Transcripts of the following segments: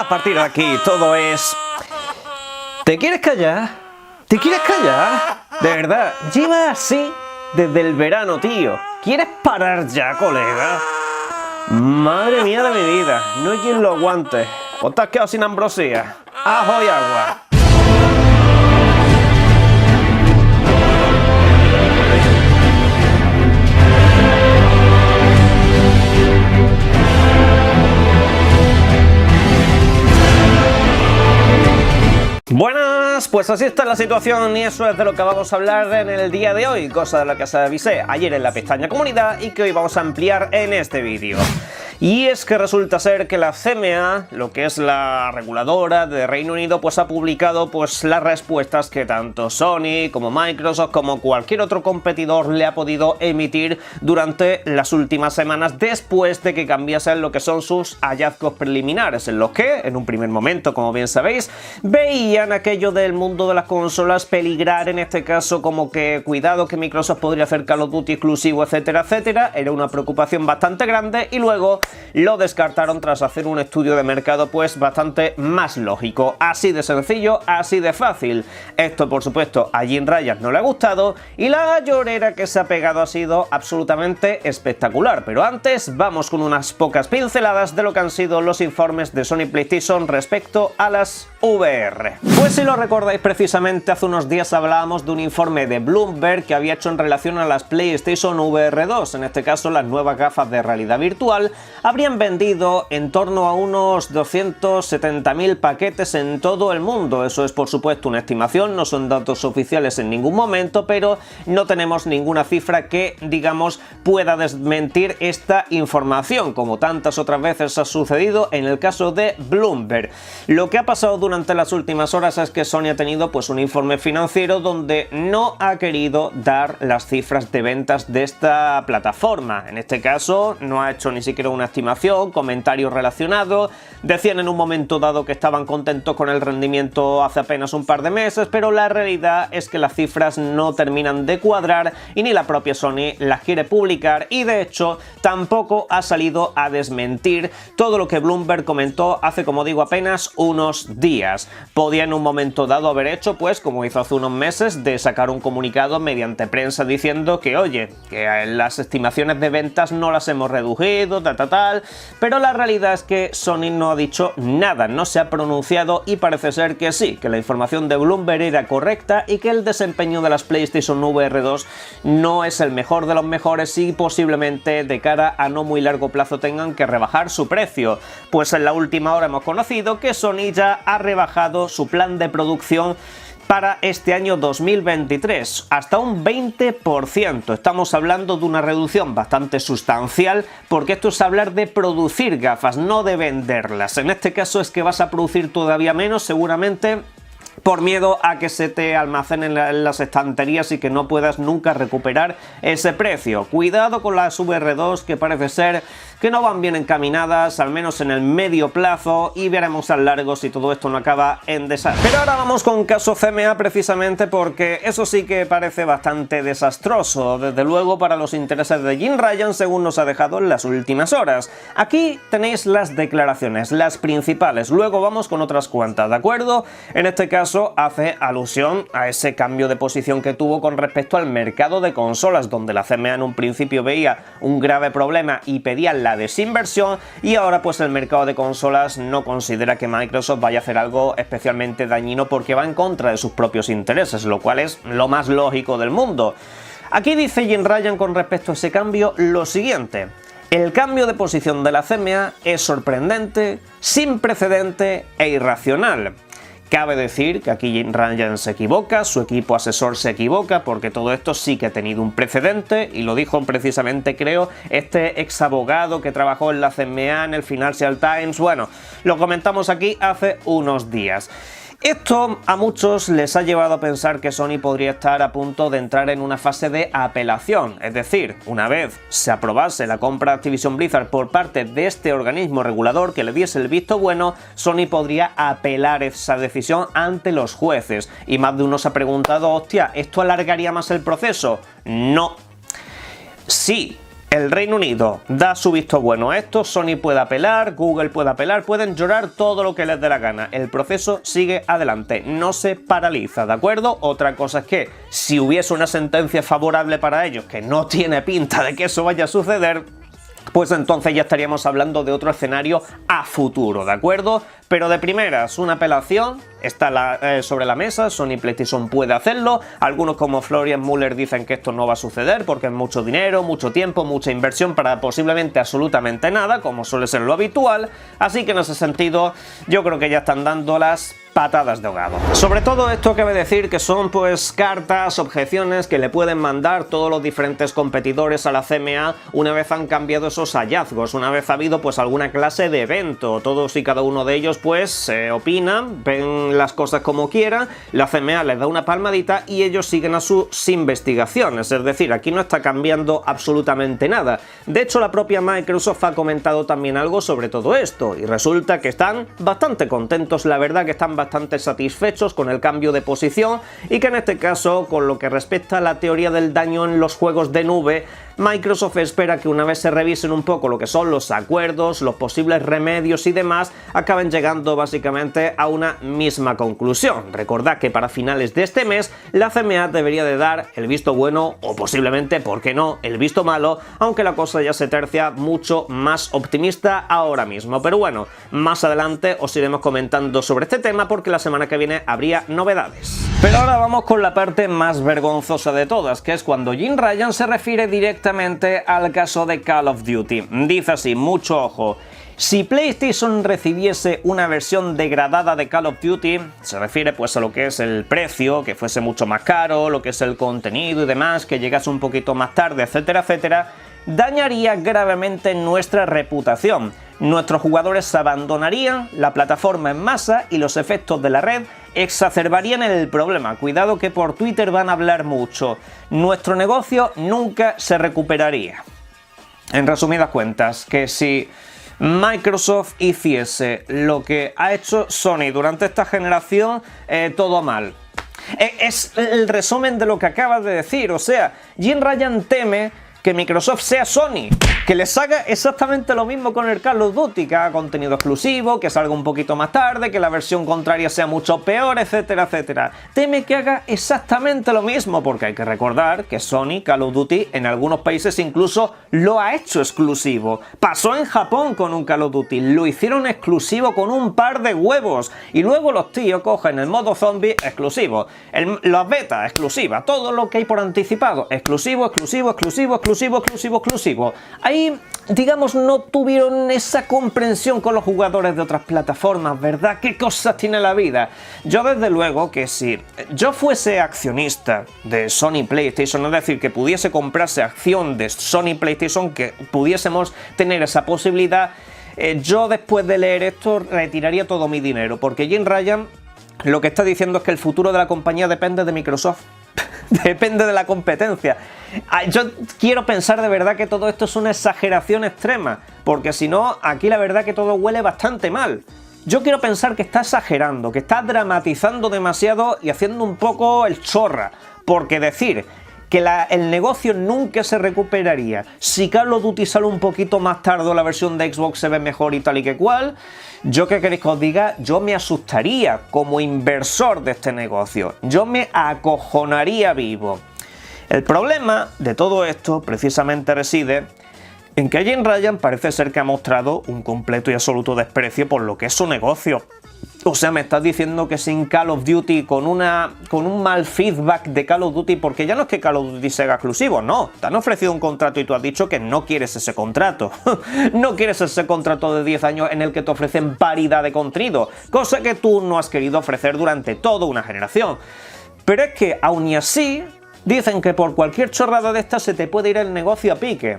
a partir de aquí todo es... ¿Te quieres callar? ¿Te quieres callar? De verdad, lleva así desde el verano, tío. ¿Quieres parar ya, colega? Madre mía de mi vida, no hay quien lo aguante. ¿O te has quedado sin ambrosía? ¡Ajo y agua! Buenas, pues así está la situación y eso es de lo que vamos a hablar en el día de hoy, cosa de la que os avisé ayer en la pestaña comunidad y que hoy vamos a ampliar en este vídeo. Y es que resulta ser que la CMA, lo que es la reguladora de Reino Unido, pues ha publicado pues las respuestas que tanto Sony como Microsoft como cualquier otro competidor le ha podido emitir durante las últimas semanas después de que cambiasen lo que son sus hallazgos preliminares, en los que, en un primer momento, como bien sabéis, veían aquello del mundo de las consolas peligrar, en este caso como que cuidado que Microsoft podría hacer Call of Duty exclusivo, etcétera, etcétera. Era una preocupación bastante grande y luego lo descartaron tras hacer un estudio de mercado pues bastante más lógico. Así de sencillo, así de fácil. Esto, por supuesto, a Jim Ryan no le ha gustado y la llorera que se ha pegado ha sido absolutamente espectacular. Pero antes vamos con unas pocas pinceladas de lo que han sido los informes de Sony PlayStation respecto a las VR. Pues si lo recordáis, precisamente hace unos días hablábamos de un informe de Bloomberg que había hecho en relación a las PlayStation VR 2, en este caso las nuevas gafas de realidad virtual, habrían vendido en torno a unos 270.000 paquetes en todo el mundo. Eso es, por supuesto, una estimación, no son datos oficiales en ningún momento, pero no tenemos ninguna cifra que, digamos, pueda desmentir esta información, como tantas otras veces ha sucedido en el caso de Bloomberg. Lo que ha pasado durante las últimas horas es que Sony ha tenido pues un informe financiero donde no ha querido dar las cifras de ventas de esta plataforma. En este caso no ha hecho ni siquiera una estimación, comentario relacionado. Decían en un momento dado que estaban contentos con el rendimiento hace apenas un par de meses, pero la realidad es que las cifras no terminan de cuadrar y ni la propia Sony las quiere publicar y de hecho tampoco ha salido a desmentir todo lo que Bloomberg comentó hace, como digo, apenas unos días. Podía en un momento dado haber hecho, pues como hizo hace unos meses, de sacar un comunicado mediante prensa diciendo que oye, que las estimaciones de ventas no las hemos reducido, tal, pero la realidad es que Sony no ha dicho nada, no se ha pronunciado y parece ser que sí, que la información de Bloomberg era correcta y que el desempeño de las PlayStation VR 2 no es el mejor de los mejores y posiblemente de cara a no muy largo plazo tengan que rebajar su precio. Pues en la última hora hemos conocido que Sony ya ha rebajado su plan de producción para este año 2023, hasta un 20%. Estamos hablando de una reducción bastante sustancial, porque esto es hablar de producir gafas, no de venderlas. En este caso es que vas a producir todavía menos, seguramente, por miedo a que se te almacenen en las estanterías y que no puedas nunca recuperar ese precio. Cuidado con las VR2, que parece ser que no van bien encaminadas, al menos en el medio plazo, y veremos a largo si todo esto no acaba en desastre. Pero ahora vamos con caso CMA precisamente porque eso sí que parece bastante desastroso, desde luego para los intereses de Jim Ryan, según nos ha dejado en las últimas horas. Aquí tenéis las declaraciones, las principales, luego vamos con otras cuantas, ¿de acuerdo? En este caso hace alusión a ese cambio de posición que tuvo con respecto al mercado de consolas, donde la CMA en un principio veía un grave problema y pedía la desinversión, y ahora pues el mercado de consolas no considera que Microsoft vaya a hacer algo especialmente dañino porque va en contra de sus propios intereses, lo cual es lo más lógico del mundo. Aquí dice Jim Ryan con respecto a ese cambio lo siguiente: el cambio de posición de la CMA es sorprendente, sin precedente e irracional. Cabe decir que aquí Jim Ryan se equivoca, su equipo asesor se equivoca, porque todo esto sí que ha tenido un precedente, y lo dijo precisamente, creo, este ex abogado que trabajó en la CMA, en el Financial Times. Bueno, lo comentamos aquí hace unos días. Esto a muchos les ha llevado a pensar que Sony podría estar a punto de entrar en una fase de apelación, es decir, una vez se aprobase la compra de Activision Blizzard por parte de este organismo regulador que le diese el visto bueno, Sony podría apelar esa decisión ante los jueces. Y más de uno se ha preguntado, hostia, ¿esto alargaría más el proceso? No. Sí, El Reino Unido da su visto bueno a esto, Sony puede apelar, Google puede apelar, pueden llorar todo lo que les dé la gana. El proceso sigue adelante, no se paraliza, ¿de acuerdo? Otra cosa es que si hubiese una sentencia favorable para ellos, que no tiene pinta de que eso vaya a suceder, pues entonces ya estaríamos hablando de otro escenario a futuro, ¿de acuerdo? Pero de primeras, una apelación está sobre la mesa, Sony PlayStation puede hacerlo, algunos como Florian Müller dicen que esto no va a suceder porque es mucho dinero, mucho tiempo, mucha inversión para posiblemente absolutamente nada, como suele ser lo habitual, así que en ese sentido yo creo que ya están dando las patadas de ahogado. Sobre todo esto cabe decir que son pues cartas, objeciones que le pueden mandar todos los diferentes competidores a la CMA una vez han cambiado esos hallazgos, una vez ha habido pues alguna clase de evento, todos y cada uno de ellos pues opinan, ven las cosas como quieran, la CMA les da una palmadita y ellos siguen a sus investigaciones, es decir, aquí no está cambiando absolutamente nada. De hecho, la propia Microsoft ha comentado también algo sobre todo esto y resulta que están bastante contentos, la verdad que están bastante satisfechos con el cambio de posición y que en este caso, con lo que respecta a la teoría del daño en los juegos de nube, Microsoft espera que una vez se revisen un poco lo que son los acuerdos, los posibles remedios y demás, acaben llegando básicamente a una misma conclusión. Recordad que para finales de este mes la CMA debería de dar el visto bueno o posiblemente, ¿por qué no?, el visto malo, aunque la cosa ya se tercia mucho más optimista ahora mismo. Pero bueno, más adelante os iremos comentando sobre este tema porque la semana que viene habría novedades. Pero ahora vamos con la parte más vergonzosa de todas, que es cuando Jim Ryan se refiere directamente al caso de Call of Duty. Dice así, mucho ojo. Si PlayStation recibiese una versión degradada de Call of Duty, se refiere pues a lo que es el precio, que fuese mucho más caro, lo que es el contenido y demás, que llegase un poquito más tarde, etcétera, etcétera, dañaría gravemente nuestra reputación. Nuestros jugadores abandonarían la plataforma en masa y los efectos de la red exacerbarían el problema. Cuidado que por Twitter van a hablar mucho. Nuestro negocio nunca se recuperaría. En resumidas cuentas, que si Microsoft hiciese lo que ha hecho Sony durante esta generación, todo mal. Es el resumen de lo que acabas de decir. O sea, Jim Ryan teme que Microsoft sea Sony, que les haga exactamente lo mismo con el Call of Duty, que haga contenido exclusivo, que salga un poquito más tarde, que la versión contraria sea mucho peor, etcétera, etcétera. Teme que haga exactamente lo mismo, porque hay que recordar que Sony, Call of Duty, en algunos países incluso lo ha hecho exclusivo. Pasó en Japón con un Call of Duty, lo hicieron exclusivo con un par de huevos, y luego los tíos cogen el modo zombie exclusivo, las betas exclusivas, todo lo que hay por anticipado, exclusivo, exclusivo, exclusivo, exclusivo, exclusivo, exclusivo. Ahí, digamos, no tuvieron esa comprensión con los jugadores de otras plataformas, ¿verdad? ¿Qué cosas tiene la vida? Yo desde luego que si yo fuese accionista de Sony PlayStation, es decir, que pudiese comprarse acción de Sony PlayStation, que pudiésemos tener esa posibilidad, yo después de leer esto retiraría todo mi dinero, porque Jim Ryan lo que está diciendo es que el futuro de la compañía depende de Microsoft. Depende de la competencia. Yo quiero pensar de verdad que todo esto es una exageración extrema, porque si no, aquí la verdad que todo huele bastante mal. Yo quiero pensar que está exagerando, que está dramatizando demasiado y haciendo un poco el chorra, porque decir que el negocio nunca se recuperaría si Call of Duty sale un poquito más tarde o la versión de Xbox se ve mejor y tal y que cual, yo qué queréis que os diga, yo me asustaría como inversor de este negocio, yo me acojonaría vivo. El problema de todo esto precisamente reside en que Jim Ryan parece ser que ha mostrado un completo y absoluto desprecio por lo que es su negocio. O sea, me estás diciendo que sin Call of Duty, con un mal feedback de Call of Duty, porque ya no es que Call of Duty sea exclusivo, no, te han ofrecido un contrato y tú has dicho que no quieres ese contrato. No quieres ese contrato de 10 años en el que te ofrecen paridad de contenido, cosa que tú no has querido ofrecer durante toda una generación. Pero es que, aun y así, dicen que por cualquier chorrada de estas se te puede ir el negocio a pique.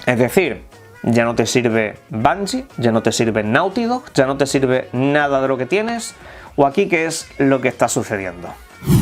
Es decir, ya no te sirve Bungie, ya no te sirve Naughty Dog, ya no te sirve nada de lo que tienes, o aquí qué es lo que está sucediendo.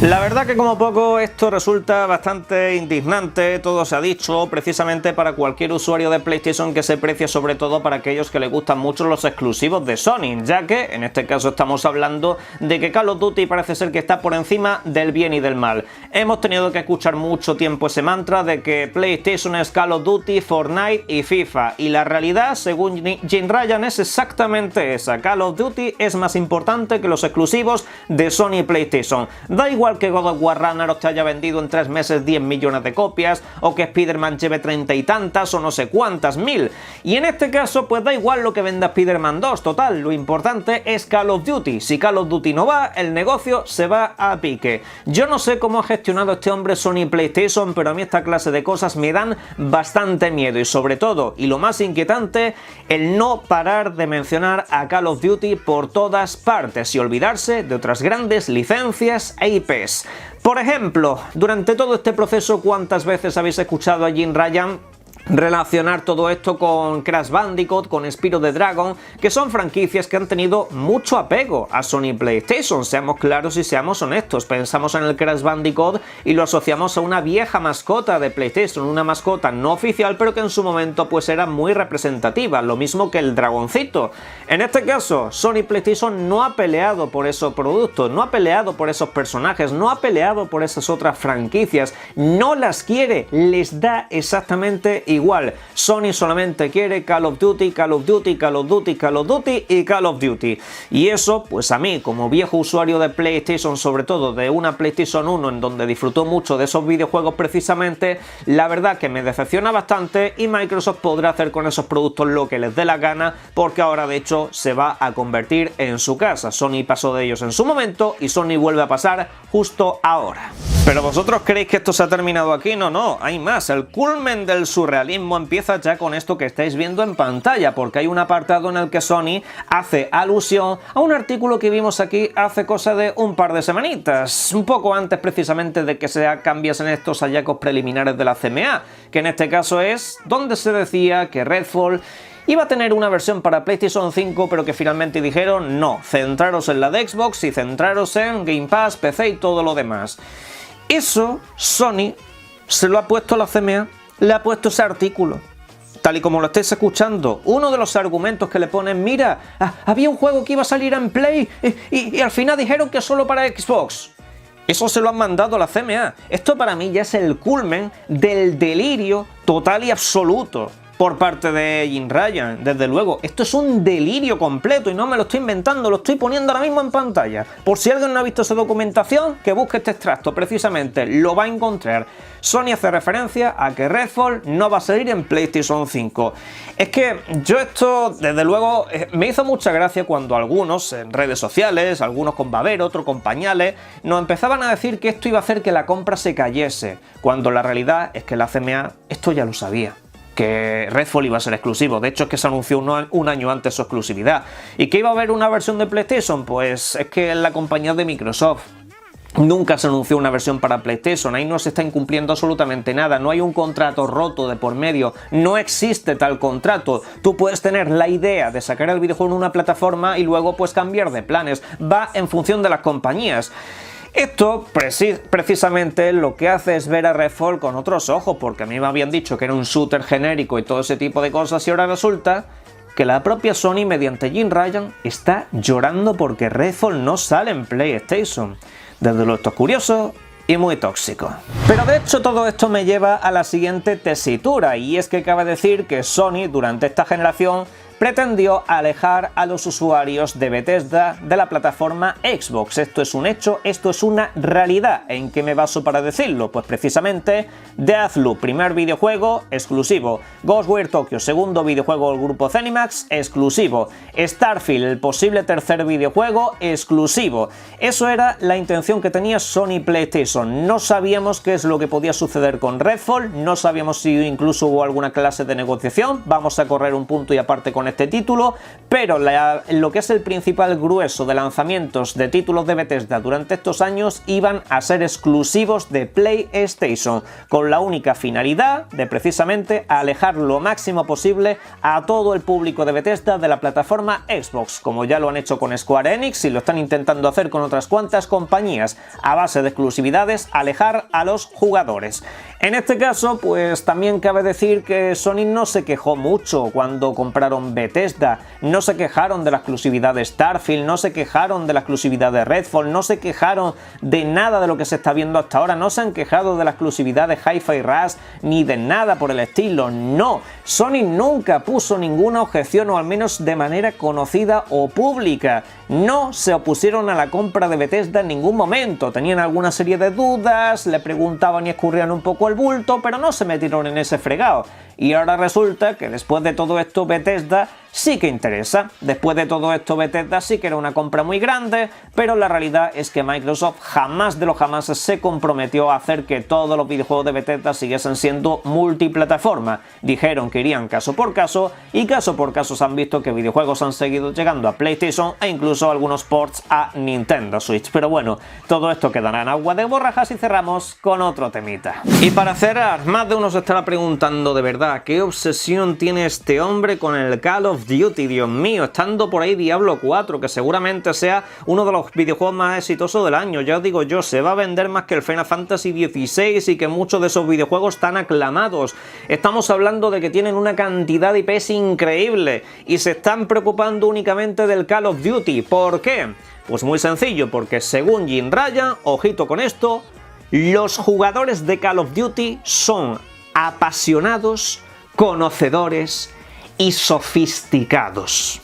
La verdad que como poco esto resulta bastante indignante, todo se ha dicho, precisamente para cualquier usuario de PlayStation que se precie, sobre todo para aquellos que les gustan mucho los exclusivos de Sony, ya que en este caso estamos hablando de que Call of Duty parece ser que está por encima del bien y del mal. Hemos tenido que escuchar mucho tiempo ese mantra de que PlayStation es Call of Duty, Fortnite y FIFA, y la realidad, según Jim Ryan, es exactamente esa. Call of Duty es más importante que los exclusivos de Sony y PlayStation. Da igual que God of War Ragnarok te haya vendido en 3 meses 10 millones de copias, o que Spider-Man lleve 30 y tantas o no sé cuántas mil. Y en este caso pues da igual lo que venda Spider-Man 2, total, lo importante es Call of Duty. Si Call of Duty no va, el negocio se va a pique. Yo no sé cómo ha gestionado este hombre Sony y PlayStation, pero a mí esta clase de cosas me dan bastante miedo, y sobre todo, y lo más inquietante, el no parar de mencionar a Call of Duty por todas partes y olvidarse de otras grandes licencias e IPs. Por ejemplo, durante todo este proceso, ¿cuántas veces habéis escuchado a Jim Ryan relacionar todo esto con Crash Bandicoot, con Spyro the Dragon, que son franquicias que han tenido mucho apego a Sony PlayStation? Seamos claros y seamos honestos, pensamos en el Crash Bandicoot y lo asociamos a una vieja mascota de PlayStation, una mascota no oficial, pero que en su momento pues era muy representativa, lo mismo que el dragoncito. En este caso, Sony PlayStation no ha peleado por esos productos, no ha peleado por esos personajes, no ha peleado por esas otras franquicias, no las quiere, les da exactamente igual. Sony solamente quiere Call of Duty, Call of Duty, Call of Duty, Call of Duty y Call of Duty. Y eso, pues a mí, como viejo usuario de PlayStation, sobre todo de una PlayStation 1 en donde disfrutó mucho de esos videojuegos precisamente, la verdad que me decepciona bastante, y Microsoft podrá hacer con esos productos lo que les dé la gana, porque ahora de hecho se va a convertir en su casa. Sony pasó de ellos en su momento y Sony vuelve a pasar justo ahora. ¿Pero vosotros creéis que esto se ha terminado aquí? No, no, hay más. El culmen del surrealismo empieza ya con esto que estáis viendo en pantalla, porque hay un apartado en el que Sony hace alusión a un artículo que vimos aquí hace cosa de un par de semanitas, un poco antes precisamente de que se cambiasen estos hallazgos preliminares de la CMA, que en este caso es donde se decía que Redfall iba a tener una versión para PlayStation 5, pero que finalmente dijeron no, centraros en la de Xbox y centraros en Game Pass, PC y todo lo demás. Eso Sony se lo ha puesto a la CMA, le ha puesto ese artículo. Tal y como lo estáis escuchando, uno de los argumentos que le ponen, mira, había un juego que iba a salir en Play y al final dijeron que solo para Xbox. Eso se lo han mandado a la CMA. Esto para mí ya es el culmen del delirio total y absoluto por parte de Jim Ryan. Desde luego, esto es un delirio completo y no me lo estoy inventando, lo estoy poniendo ahora mismo en pantalla. Por si alguien no ha visto esa documentación, que busque este extracto, precisamente lo va a encontrar. Sony hace referencia a que Redfall no va a salir en PlayStation 5. Es que yo esto, desde luego, me hizo mucha gracia cuando algunos en redes sociales, algunos con babero, otros con pañales, nos empezaban a decir que esto iba a hacer que la compra se cayese, cuando la realidad es que la CMA esto ya lo sabía, que Redfall iba a ser exclusivo. De hecho es que se anunció un año antes su exclusividad. ¿Y que iba a haber una versión de PlayStation? Pues es que en la compañía de Microsoft nunca se anunció una versión para PlayStation, ahí no se está incumpliendo absolutamente nada, no hay un contrato roto de por medio, no existe tal contrato. Tú puedes tener la idea de sacar el videojuego en una plataforma y luego pues cambiar de planes, va en función de las compañías. Esto precisamente lo que hace es ver a Redfall con otros ojos, porque a mí me habían dicho que era un shooter genérico y todo ese tipo de cosas, y ahora resulta que la propia Sony, mediante Jim Ryan, está llorando porque Redfall no sale en PlayStation. Desde luego esto es curioso y muy tóxico. Pero de hecho todo esto me lleva a la siguiente tesitura, y es que cabe decir que Sony durante esta generación pretendió alejar a los usuarios de Bethesda de la plataforma Xbox. Esto es un hecho, esto es una realidad. ¿En qué me baso para decirlo? Pues precisamente Deathloop, primer videojuego exclusivo. Ghostwire Tokyo, segundo videojuego del grupo Zenimax, exclusivo. Starfield, el posible tercer videojuego, exclusivo. Eso era la intención que tenía Sony PlayStation. No sabíamos qué es lo que podía suceder con Redfall, no sabíamos si incluso hubo alguna clase de negociación. Vamos a correr un punto y aparte con con este título, pero lo que es el principal grueso de lanzamientos de títulos de Bethesda durante estos años iban a ser exclusivos de PlayStation, con la única finalidad de precisamente alejar lo máximo posible a todo el público de Bethesda de la plataforma Xbox, como ya lo han hecho con Square Enix y lo están intentando hacer con otras cuantas compañías, a base de exclusividades, alejar a los jugadores. En este caso, pues también cabe decir que Sony no se quejó mucho cuando compraron Bethesda, no se quejaron de la exclusividad de Starfield, no se quejaron de la exclusividad de Redfall, no se quejaron de nada de lo que se está viendo hasta ahora, no se han quejado de la exclusividad de Hi-Fi Rush ni de nada por el estilo, no. Sony nunca puso ninguna objeción, o al menos de manera conocida o pública. No se opusieron a la compra de Bethesda en ningún momento, tenían alguna serie de dudas, le preguntaban y escurrían un poco el bulto, pero no se metieron en ese fregado. Y ahora resulta que después de todo esto Bethesda sí que interesa. Después de todo esto Bethesda sí que era una compra muy grande, pero la realidad es que Microsoft jamás de los jamás se comprometió a hacer que todos los videojuegos de Bethesda siguiesen siendo multiplataforma. Dijeron que irían caso por caso, y caso por caso se han visto que videojuegos han seguido llegando a PlayStation e incluso algunos ports a Nintendo Switch. Pero bueno, todo esto quedará en agua de borrajas y cerramos con otro temita. Y para cerrar, más de uno se estará preguntando de verdad ¿qué obsesión tiene este hombre con el Call of Duty? Dios mío, estando por ahí Diablo 4, que seguramente sea uno de los videojuegos más exitosos del año. Ya os digo yo, se va a vender más que el Final Fantasy XVI y que muchos de esos videojuegos están aclamados. Estamos hablando de que tienen una cantidad de IPs increíble y se están preocupando únicamente del Call of Duty. ¿Por qué? Pues muy sencillo, porque según Jim Ryan, ojito con esto, los jugadores de Call of Duty son apasionados, conocedores y sofisticados.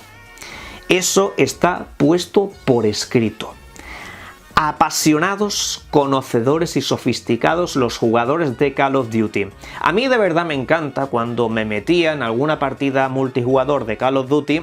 Eso está puesto por escrito. Apasionados, conocedores y sofisticados los jugadores de Call of Duty. A mí de verdad me encanta cuando me metía en alguna partida multijugador de Call of Duty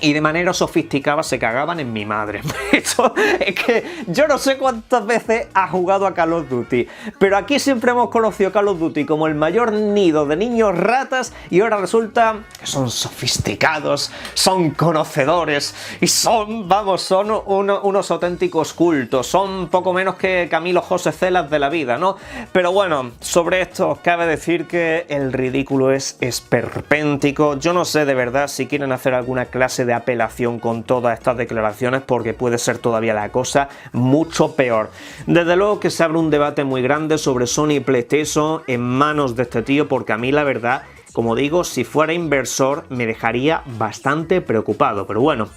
y de manera sofisticada se cagaban en mi madre. Esto es que yo no sé cuántas veces ha jugado a Call of Duty, pero aquí siempre hemos conocido Call of Duty como el mayor nido de niños ratas y ahora resulta que son sofisticados, son conocedores y son, vamos, son unos auténticos cultos, son poco menos que Camilo José Celas de la vida, ¿no? Pero bueno, sobre esto cabe decir que el ridículo es esperpéntico. Yo no sé de verdad si quieren hacer alguna clase de apelación con todas estas declaraciones, porque puede ser todavía la cosa mucho peor. Desde luego que se abre un debate muy grande sobre Sony y PlayStation en manos de este tío, porque a mí la verdad, como digo, si fuera inversor me dejaría bastante preocupado, pero bueno.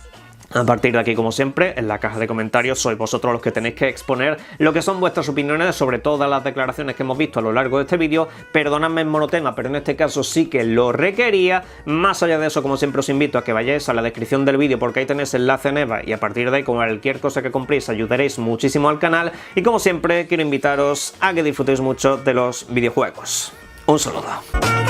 A partir de aquí, como siempre, en la caja de comentarios sois vosotros los que tenéis que exponer lo que son vuestras opiniones sobre todas las declaraciones que hemos visto a lo largo de este vídeo. Perdonadme el monotema, pero en este caso sí que lo requería. Más allá de eso, como siempre, os invito a que vayáis a la descripción del vídeo porque ahí tenéis enlace en EVA y a partir de ahí, con cualquier cosa que compréis, ayudaréis muchísimo al canal. Y como siempre, quiero invitaros a que disfrutéis mucho de los videojuegos. Un saludo.